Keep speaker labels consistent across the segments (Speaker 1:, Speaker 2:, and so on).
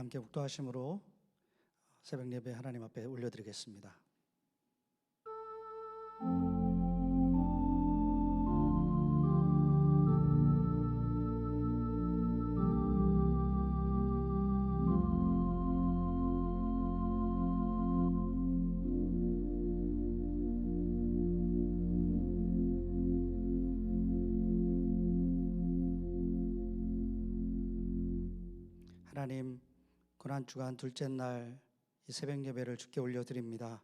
Speaker 1: 함께 국도하심으로 새벽 예배 하나님 앞에 올려드리겠습니다. 하나님, 고난주간 둘째 날 이 새벽 예배를 주께 올려드립니다.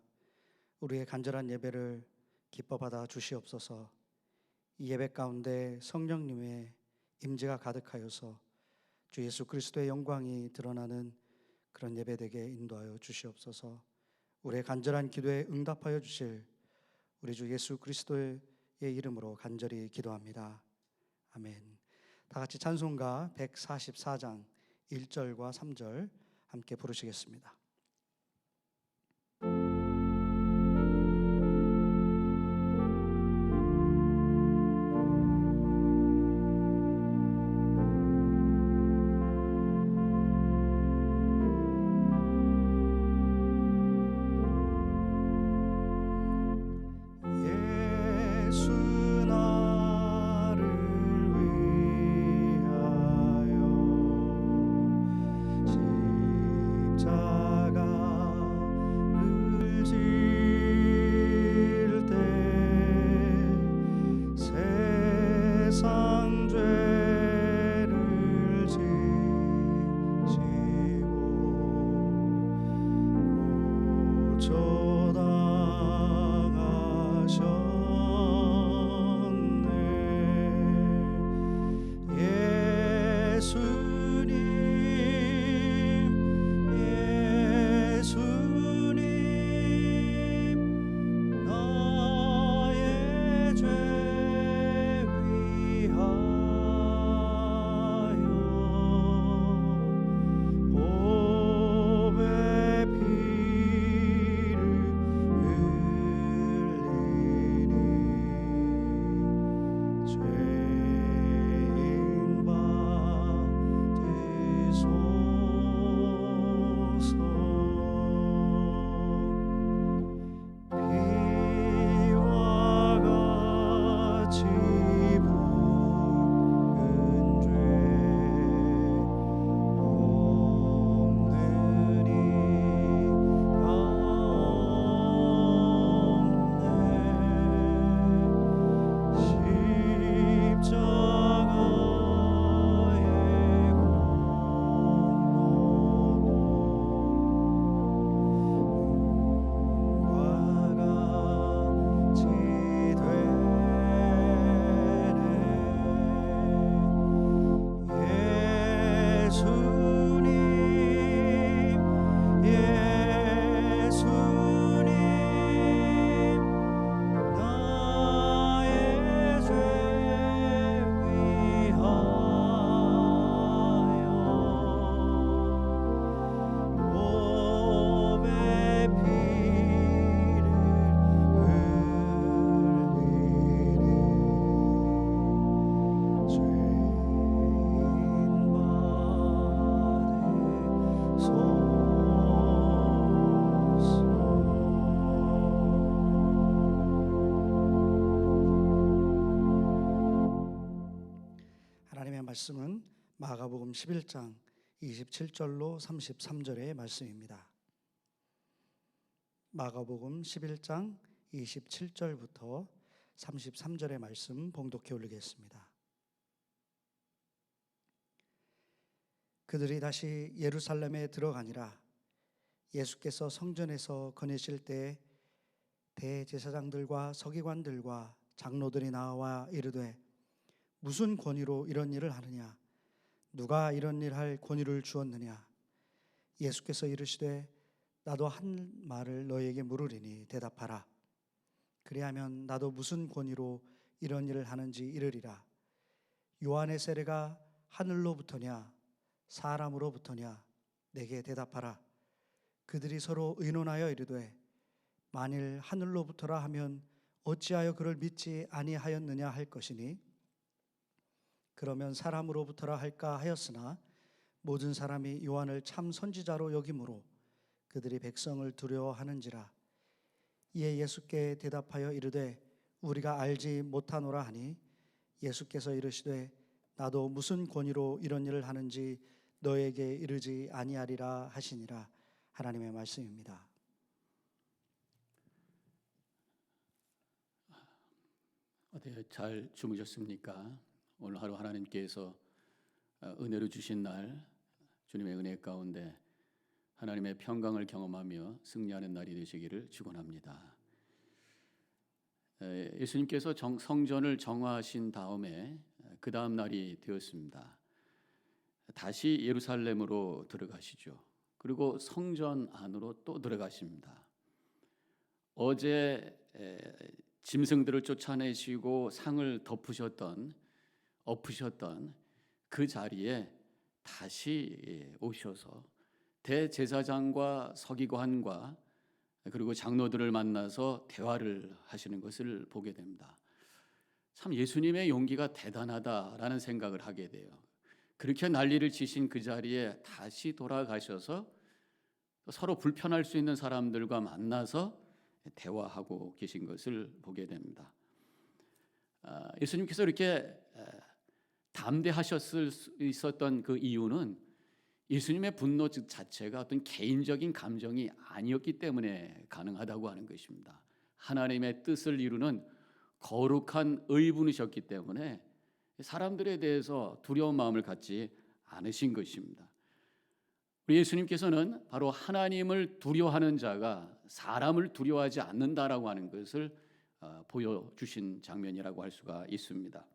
Speaker 1: 우리의 간절한 예배를 기뻐 받아 주시옵소서. 이 예배 가운데 성령님의 임재가 가득하여서 주 예수 그리스도의 영광이 드러나는 그런 예배 되게 인도하여 주시옵소서. 우리의 간절한 기도에 응답하여 주실 우리 주 예수 그리스도의 이름으로 간절히 기도합니다. 아멘. 다 같이 찬송가 144장 1절과 3절 함께 부르시겠습니다. 하나님의 말씀은 마가복음 11장 27절로 33절의 말씀입니다. 마가복음 11장 27절부터 33절의 말씀 봉독해 올리겠습니다. 그들이 다시 예루살렘에 들어가니라. 예수께서 성전에서 거니실 때 대제사장들과 서기관들과 장로들이 나와 이르되 무슨 권위로 이런 일을 하느냐? 누가 이런 일 할 권위를 주었느냐? 예수께서 이르시되 나도 한 말을 너희에게 물으리니 대답하라. 그리하면 나도 무슨 권위로 이런 일을 하는지 이르리라. 요한의 세례가 하늘로부터냐 사람으로부터냐? 내게 대답하라. 그들이 서로 의논하여 이르되 만일 하늘로부터라 하면 어찌하여 그를 믿지 아니하였느냐 할 것이니 그러면 사람으로부터라 할까 하였으나 모든 사람이 요한을 참 선지자로 여김으로 그들이 백성을 두려워하는지라. 이에 예수께 대답하여 이르되 우리가 알지 못하노라 하니 예수께서 이르시되 나도 무슨 권위로 이런 일을 하는지 너에게 이르지 아니하리라 하시니라. 하나님의 말씀입니다.
Speaker 2: 어떻게 잘 주무셨습니까? 오늘 하루 하나님께서 은혜로 주신 날, 주님의 은혜 가운데 하나님의 평강을 경험하며 승리하는 날이 되시기를 축원합니다. 예수님께서 성전을 정화하신 다음에 그 다음 날이 되었습니다. 다시 예루살렘으로 들어가시죠. 그리고 성전 안으로 또 들어가십니다. 어제 짐승들을 쫓아내시고 상을 엎으셨던 그 자리에 다시 오셔서 대제사장과 서기관과 그리고 장로들을 만나서 대화를 하시는 것을 보게 됩니다. 참 예수님의 용기가 대단하다라는 생각을 하게 돼요. 그렇게 난리를 치신 그 자리에 다시 돌아가셔서 서로 불편할 수 있는 사람들과 만나서 대화하고 계신 것을 보게 됩니다. 예수님께서 이렇게 담대하셨을 수 있었던 그 이유는 예수님의 분노 자체가 어떤 개인적인 감정이 아니었기 때문에 가능하다고 하는 것입니다. 하나님의 뜻을 이루는 거룩한 의분이셨기 때문에 사람들에 대해서 두려운 마음을 갖지 않으신 것입니다. 우리 예수님께서는 바로 하나님을 두려워하는 자가 사람을 두려워하지 않는다라고 하는 것을 보여주신 장면이라고 할 수가 있습니다.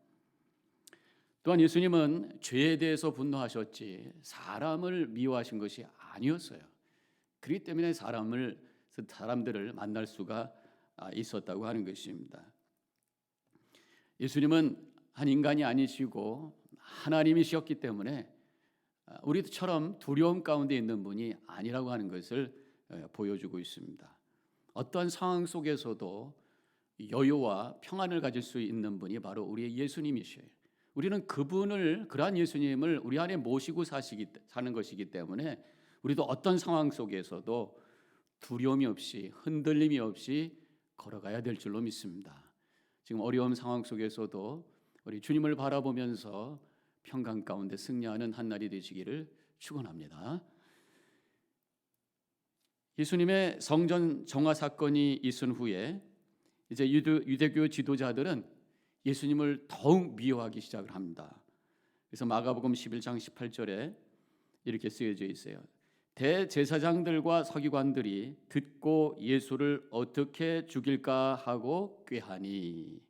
Speaker 2: 또한 예수님은 죄에 대해서 분노하셨지 사람을 미워하신 것이 아니었어요. 그렇기 때문에 사람들을 만날 수가 있었다고 하는 것입니다. 예수님은 한 인간이 아니시고 하나님이셨기 때문에 우리처럼 두려움 가운데 있는 분이 아니라고 하는 것을 보여주고 있습니다. 어떠한 상황 속에서도 여유와 평안을 가질 수 있는 분이 바로 우리의 예수님이셔요. 우리는 그러한 예수님을 우리 안에 모시고 사는 것이기 때문에 우리도 어떤 상황 속에서도 두려움이 없이 흔들림이 없이 걸어가야 될 줄로 믿습니다. 지금 어려운 상황 속에서도 우리 주님을 바라보면서 평강 가운데 승리하는 한 날이 되시기를 축원합니다. 예수님의 성전 정화 사건이 있은 후에 이제 유대교 지도자들은 예수님을 더욱 미워하기 시작을 합니다. 그래서 마가복음 11장 18절에 이렇게 쓰여져 있어요. 대제사장들과 서기관들이 듣고 예수를 어떻게 죽일까 하고 꾀하니.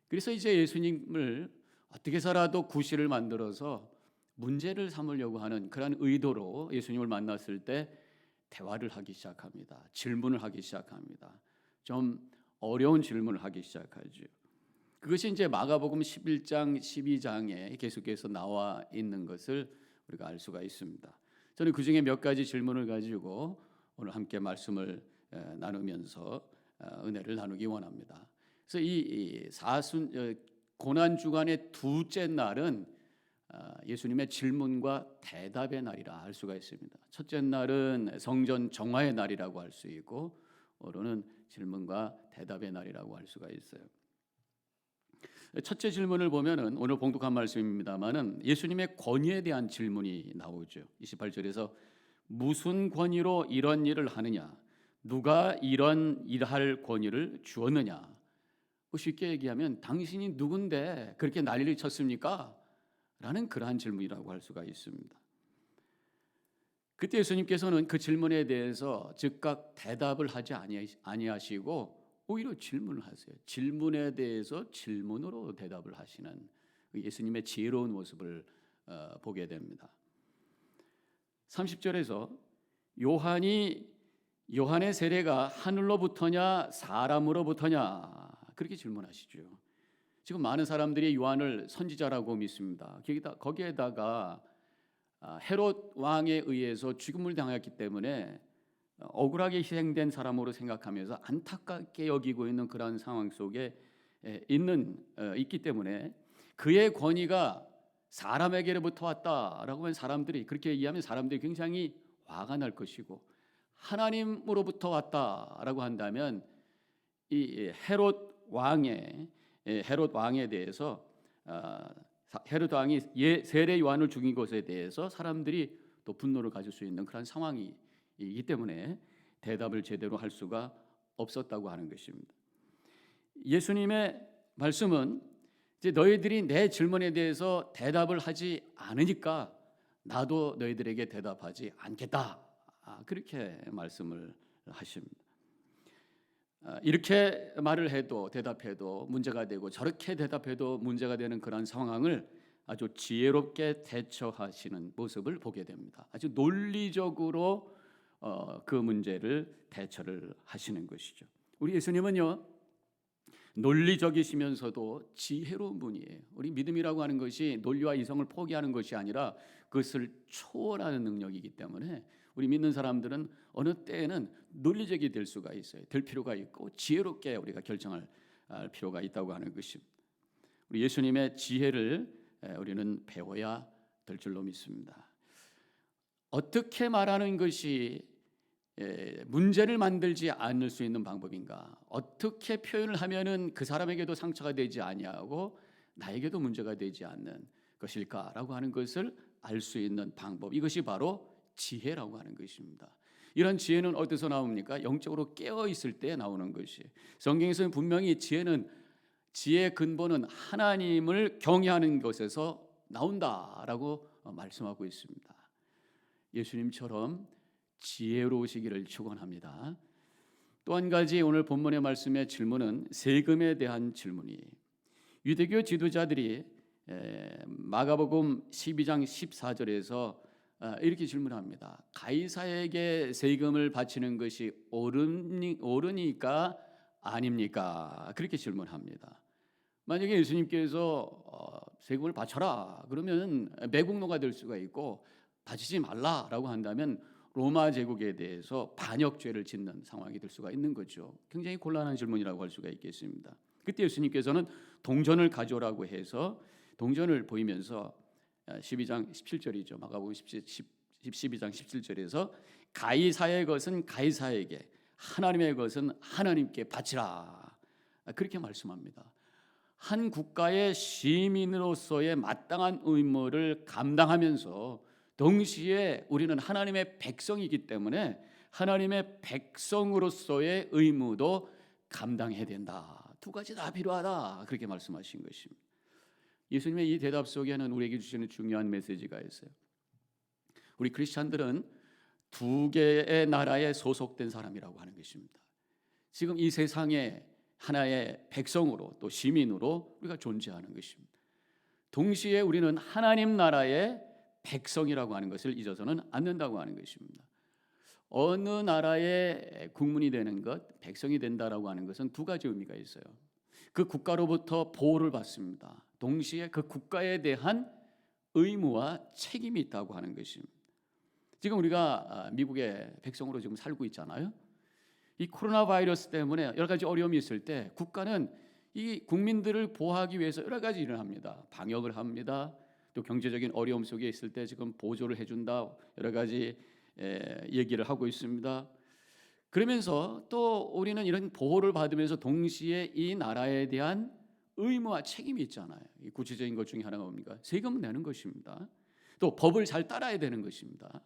Speaker 2: 그래서 이제 예수님을 어떻게 해서라도 구실을 만들어서 문제를 삼으려고 하는 그런 의도로 예수님을 만났을 때 대화를 하기 시작합니다. 질문을 하기 시작합니다. 좀 어려운 질문을 하기 시작하죠. 그것이 이제 마가복음 11장, 12장에 계속해서 나와 있는 것을 우리가 알 수가 있습니다. 저는 그 중에 몇 가지 질문을 가지고 오늘 함께 말씀을 나누면서 은혜를 나누기 원합니다. 그래서 이 고난 주간의 둘째 날은 예수님의 질문과 대답의 날이라 할 수가 있습니다. 첫째 날은 성전 정화의 날이라고 할 수 있고, 오늘은 질문과 대답의 날이라고 할 수가 있어요. 첫째 질문을 보면은 오늘 봉독한 말씀입니다만은 예수님의 권위에 대한 질문이 나오죠. 28절에서 무슨 권위로 이런 일을 하느냐? 누가 이런 일할 권위를 주었느냐? 쉽게 얘기하면 당신이 누군데 그렇게 난리를 쳤습니까? 라는 그러한 질문이라고 할 수가 있습니다. 그때 예수님께서는 그 질문에 대해서 즉각 대답을 하지 아니하시고 오히려 질문을 하세요. 질문에 대해서 질문으로 대답을 하시는 예수님의 지혜로운 모습을 보게 됩니다. 30절에서 요한의 세례가 하늘로부터냐 사람으로부터냐 그렇게 질문하시죠. 지금 많은 사람들이 요한을 선지자라고 믿습니다. 거기에다가 헤롯 왕에 의해서 죽음을 당했기 때문에 억울하게 희생된 사람으로 생각하면서 안타깝게 여기고 있는 그런 상황 속에 있기 때문에 그의 권위가 사람에게로부터 왔다라고 하면 사람들이 그렇게 얘기하면 사람들이 굉장히 화가 날 것이고, 하나님으로부터 왔다라고 한다면 이 헤롯 왕에 대해서 헤롯 왕이 세례 요한을 죽인 것에 대해서 사람들이 또 분노를 가질 수 있는 그런 상황이기 때문에 대답을 제대로 할 수가 없었다고 하는 것입니다. 예수님의 말씀은 이제 너희들이 내 질문에 대해서 대답을 하지 않으니까 나도 너희들에게 대답하지 않겠다. 그렇게 말씀을 하십니다. 이렇게 말을 해도 대답해도 문제가 되고 저렇게 대답해도 문제가 되는 그런 상황을 아주 지혜롭게 대처하시는 모습을 보게 됩니다. 아주 논리적으로 그 문제를 대처를 하시는 것이죠. 우리 예수님은요, 논리적이시면서도 지혜로운 분이에요. 우리 믿음이라고 하는 것이 논리와 이성을 포기하는 것이 아니라 그것을 초월하는 능력이기 때문에 우리 믿는 사람들은 어느 때에는 논리적이 될 수가 있어요. 될 필요가 있고 지혜롭게 우리가 결정할 필요가 있다고 하는 것입니다. 우리 예수님의 지혜를 우리는 배워야 될 줄로 믿습니다. 어떻게 말하는 것이 문제를 만들지 않을 수 있는 방법인가? 어떻게 표현을 하면은 그 사람에게도 상처가 되지 아니하고 나에게도 문제가 되지 않는 것일까라고 하는 것을 알 수 있는 방법, 이것이 바로 지혜라고 하는 것입니다. 이런 지혜는 어디서 나옵니까? 영적으로 깨어 있을 때 나오는 것이. 성경에서는 분명히 지혜의 근본은 하나님을 경외하는 것에서 나온다라고 말씀하고 있습니다. 예수님처럼 지혜로우시기를 축원합니다. 또 한 가지 오늘 본문의 말씀의 질문은 세금에 대한 질문이에요. 유대교 지도자들이 마가복음 12장 14절에서 이렇게 질문합니다. 가이사에게 세금을 바치는 것이 옳으니까 아닙니까? 그렇게 질문합니다. 만약에 예수님께서 세금을 바쳐라 그러면 매국노가 될 수가 있고, 바치지 말라라고 한다면 로마 제국에 대해서 반역죄를 짓는 상황이 될 수가 있는 거죠. 굉장히 곤란한 질문이라고 할 수가 있겠습니다. 그때 예수님께서는 동전을 가져오라고 해서 동전을 보이면서 12장 17절이죠. 마가복음 12장 17절에서 가이사의 것은 가이사에게, 하나님의 것은 하나님께 바치라, 그렇게 말씀합니다. 한 국가의 시민으로서의 마땅한 의무를 감당하면서 동시에 우리는 하나님의 백성이기 때문에 하나님의 백성으로서의 의무도 감당해야 된다. 두 가지 다 필요하다. 그렇게 말씀하신 것입니다. 예수님의 이 대답 속에는 우리에게 주시는 중요한 메시지가 있어요. 우리 크리스찬들은 두 개의 나라에 소속된 사람이라고 하는 것입니다. 지금 이 세상에 하나의 백성으로 또 시민으로 우리가 존재하는 것입니다. 동시에 우리는 하나님 나라의 백성이라고 하는 것을 잊어서는 안 된다고 하는 것입니다. 어느 나라의 국민이 되는 것, 백성이 된다라고 하는 것은 두 가지 의미가 있어요. 그 국가로부터 보호를 받습니다. 동시에 그 국가에 대한 의무와 책임이 있다고 하는 것입니다. 지금 우리가 미국의 백성으로 지금 살고 있잖아요. 이 코로나 바이러스 때문에 여러 가지 어려움이 있을 때 국가는 이 국민들을 보호하기 위해서 여러 가지 일을 합니다. 방역을 합니다. 또 경제적인 어려움 속에 있을 때 지금 보조를 해준다, 여러 가지 얘기를 하고 있습니다. 그러면서 또 우리는 이런 보호를 받으면서 동시에 이 나라에 대한 의무와 책임이 있잖아요. 이 구체적인 것 중에 하나가 뭡니까? 세금을 내는 것입니다. 또 법을 잘 따라야 되는 것입니다.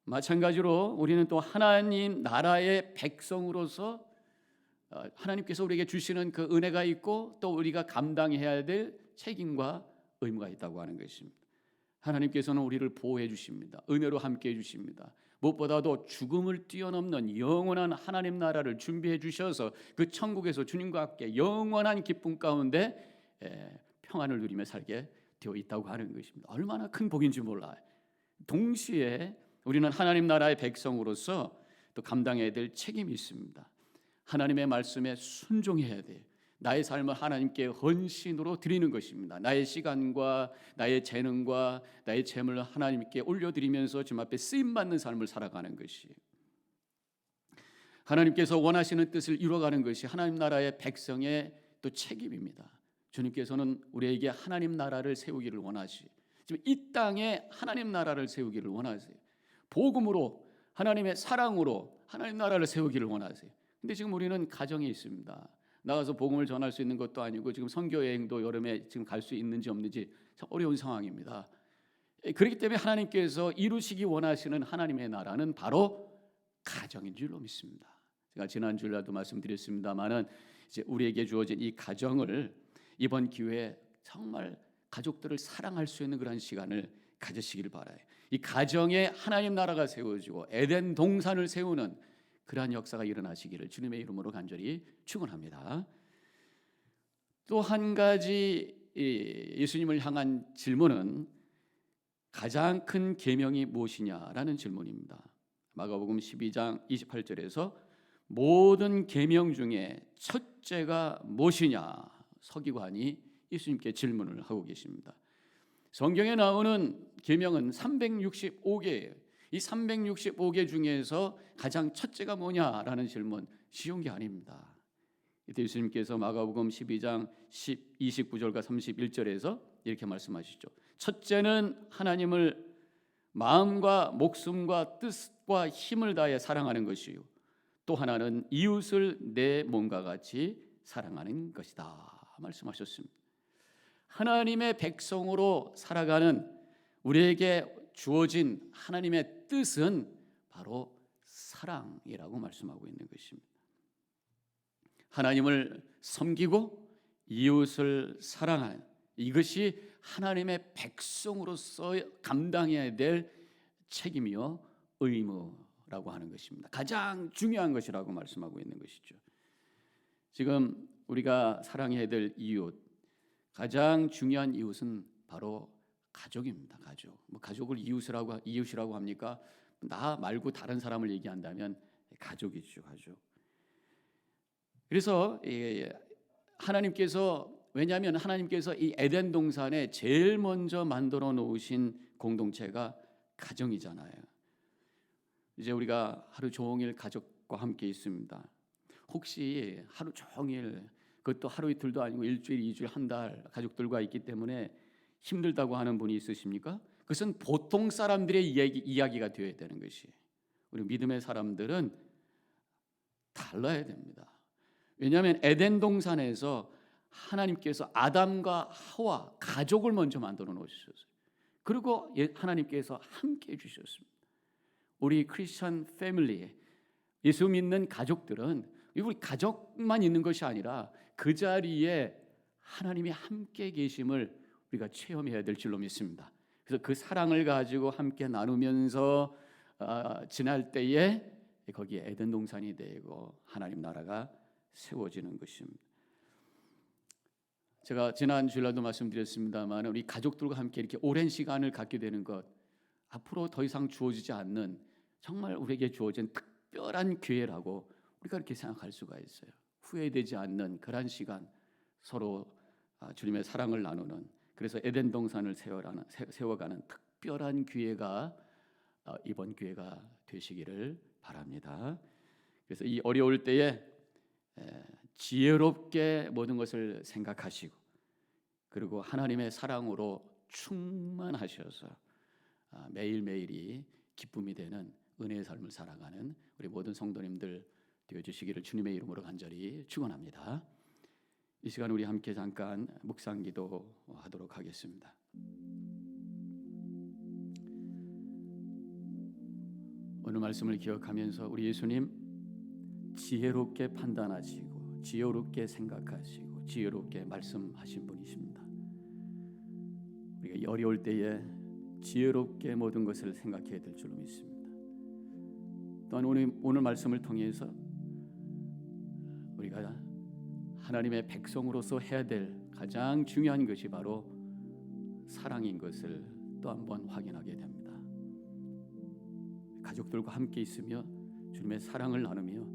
Speaker 2: 마찬가지로 우리는 또 하나님 나라의 백성으로서 하나님께서 우리에게 주시는 그 은혜가 있고 또 우리가 감당해야 될 책임과 의무가 있다고 하는 것입니다. 하나님께서는 우리를 보호해 주십니다. 은혜로 함께해 주십니다. 무엇보다도 죽음을 뛰어넘는 영원한 하나님 나라를 준비해 주셔서 그 천국에서 주님과 함께 영원한 기쁨 가운데 평안을 누리며 살게 되어 있다고 하는 것입니다. 얼마나 큰 복인지 몰라요. 동시에 우리는 하나님 나라의 백성으로서 또 감당해야 될 책임이 있습니다. 하나님의 말씀에 순종해야 돼요. 나의 삶을 하나님께 헌신으로 드리는 것입니다. 나의 시간과 나의 재능과 나의 재물을 하나님께 올려드리면서 주님 앞에 쓰임받는 삶을 살아가는 것이, 하나님께서 원하시는 뜻을 이루어가는 것이 하나님 나라의 백성의 또 책임입니다. 주님께서는 우리에게 하나님 나라를 세우기를 원하시. 지금 이 땅에 하나님 나라를 세우기를 원하세요. 복음으로, 하나님의 사랑으로 하나님 나라를 세우기를 원하세요. 근데 지금 우리는 가정에 있습니다. 나가서 복음을 전할 수 있는 것도 아니고 지금 선교 여행도 여름에 지금 갈 수 있는지 없는지 참 어려운 상황입니다. 그렇기 때문에 하나님께서 이루시기 원하시는 하나님의 나라는 바로 가정인 줄로 믿습니다. 제가 지난 주일날도 말씀드렸습니다만은 이제 우리에게 주어진 이 가정을 이번 기회에 정말 가족들을 사랑할 수 있는 그런 시간을 가지시길 바라요. 이 가정에 하나님 나라가 세워지고 에덴 동산을 세우는 그러한 역사가 일어나시기를 주님의 이름으로 간절히 축원합니다. 또 한 가지 예수님을 향한 질문은 가장 큰 계명이 무엇이냐라는 질문입니다. 마가복음 12장 28절에서 모든 계명 중에 첫째가 무엇이냐 서기관이 예수님께 질문을 하고 계십니다. 성경에 나오는 계명은 365개예요. 이 365개 중에서 가장 첫째가 뭐냐라는 질문 쉬운 게 아닙니다. 이때 예수님께서 마가복음 12장 29절과 31절에서 이렇게 말씀하시죠. 첫째는 하나님을 마음과 목숨과 뜻과 힘을 다해 사랑하는 것이요 또 하나는 이웃을 내 몸과 같이 사랑하는 것이다 말씀하셨습니다. 하나님의 백성으로 살아가는 우리에게 주어진 하나님의 뜻은 바로 사랑이라고 말씀하고 있는 것입니다. 하나님을 섬기고 이웃을 사랑하는 이것이 하나님의 백성으로서 감당해야 될 책임이요 의무라고 하는 것입니다. 가장 중요한 것이라고 말씀하고 있는 것이죠. 지금 우리가 사랑해야 될 이웃, 가장 중요한 이웃은 바로 가족입니다. 가족. 뭐 가족을 이웃이라고 합니까? 나 말고 다른 사람을 얘기한다면 가족이죠, 가족. 그래서 하나님께서 왜냐하면 하나님께서 이 에덴 동산에 제일 먼저 만들어 놓으신 공동체가 가정이잖아요. 이제 우리가 하루 종일 가족과 함께 있습니다. 혹시 하루 종일 그것도 하루 이틀도 아니고 일주일, 이주일, 한 달 가족들과 있기 때문에 힘들다고 하는 분이 있으십니까? 그것은 보통 사람들의 이야기가 되어야 되는 것이. 우리 믿음의 사람들은 달라야 됩니다. 왜냐하면 에덴 동산에서 하나님께서 아담과 하와 가족을 먼저 만들어 놓으셨어요. 그리고 하나님께서 함께 해주셨습니다. 우리 크리스천 패밀리, 예수 믿는 가족들은 우리 가족만 있는 것이 아니라 그 자리에 하나님이 함께 계심을 우리가 체험해야 될 줄로 믿습니다. 그래서 그 사랑을 가지고 함께 나누면서 지날 때에 거기에 에덴 동산이 되고 하나님 나라가 세워지는 것입니다. 제가 지난 주일날도 말씀드렸습니다만 우리 가족들과 함께 이렇게 오랜 시간을 갖게 되는 것 앞으로 더 이상 주어지지 않는 정말 우리에게 주어진 특별한 기회라고 우리가 그렇게 생각할 수가 있어요. 후회되지 않는 그런 시간 서로 주님의 사랑을 나누는 그래서 에덴 동산을 세워가는 특별한 기회가 이번 기회가 되시기를 바랍니다. 그래서 이 어려울 때에 지혜롭게 모든 것을 생각하시고 그리고 하나님의 사랑으로 충만하셔서 매일매일이 기쁨이 되는 은혜의 삶을 살아가는 우리 모든 성도님들 되어주시기를 주님의 이름으로 간절히 축원합니다. 이 시간 우리 함께 잠깐 묵상기도 하도록 하겠습니다. 오늘 말씀을 기억하면서 우리 예수님 지혜롭게 판단하시고 지혜롭게 생각하시고 지혜롭게 말씀하신 분이십니다. 우리가 어려울 때에 지혜롭게 모든 것을 생각해야 될 줄로 믿습니다. 또한 오늘 말씀을 통해서 우리가 하나님의 백성으로서 해야 될 가장 중요한 것이 바로 사랑인 것을 또 한번 확인하게 됩니다. 가족들과 함께 있으며 주님의 사랑을 나누며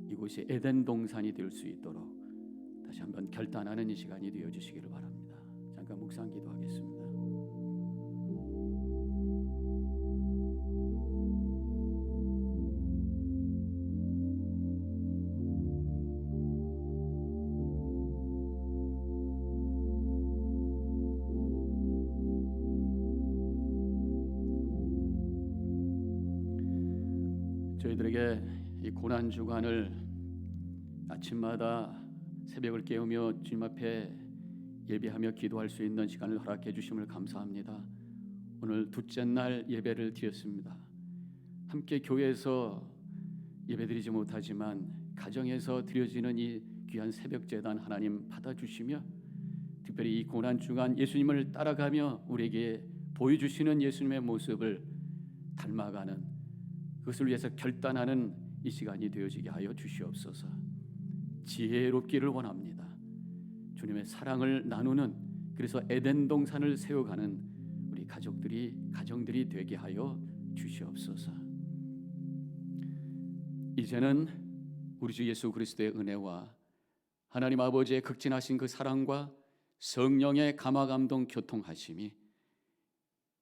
Speaker 2: 이곳이 에덴 동산이 될 수 있도록 다시 한번 결단하는 이 시간이 되어 주시기를 바랍니다. 잠깐 묵상 기도하겠습니다. 저희들에게 이 고난 주간을 아침마다 새벽을 깨우며 주님 앞에 예배하며 기도할 수 있는 시간을 허락해 주심을 감사합니다. 오늘 둘째 날 예배를 드렸습니다. 함께 교회에서 예배드리지 못하지만 가정에서 드려지는 이 귀한 새벽 제단 하나님 받아주시며, 특별히 이 고난 주간 예수님을 따라가며 우리에게 보여주시는 예수님의 모습을 닮아가는, 그것을 위해서 결단하는 이 시간이 되어지게 하여 주시옵소서. 지혜롭기를 원합니다. 주님의 사랑을 나누는, 그래서 에덴 동산을 세워가는 우리 가정들이 되게 하여 주시옵소서. 이제는 우리 주 예수 그리스도의 은혜와 하나님 아버지의 극진하신 그 사랑과 성령의 감화감동 교통하심이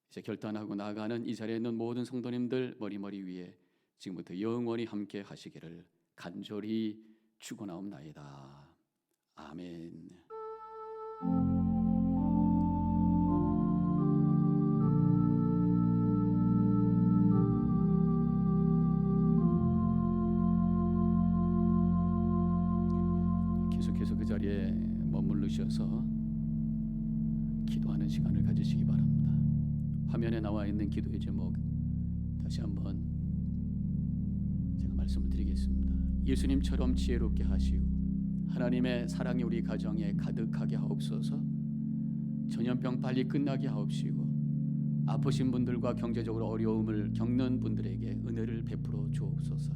Speaker 2: 이제 결단하고 나아가는 이 자리에 있는 모든 성도님들 머리 위에 지금부터 영원히 함께 하시기를 간절히 축원하옵나이다. 아멘. 계속해서 그 자리에 머무르셔서 기도하는 시간을 가지시기 바랍니다. 화면에 나와 있는 기도의 제목 다시 한번 제가 말씀을 드리겠습니다. 예수님처럼 지혜롭게 하시고 하나님의 사랑이 우리 가정에 가득하게 하옵소서. 전염병 빨리 끝나게 하옵시고 아프신 분들과 경제적으로 어려움을 겪는 분들에게 은혜를 베풀어 주옵소서.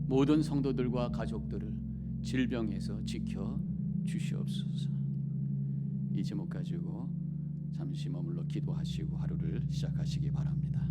Speaker 2: 모든 성도들과 가족들을 질병에서 지켜 주시옵소서. 이 제목 가지고 잠시 머물러 기도하시고 하루를 시작하시기 바랍니다.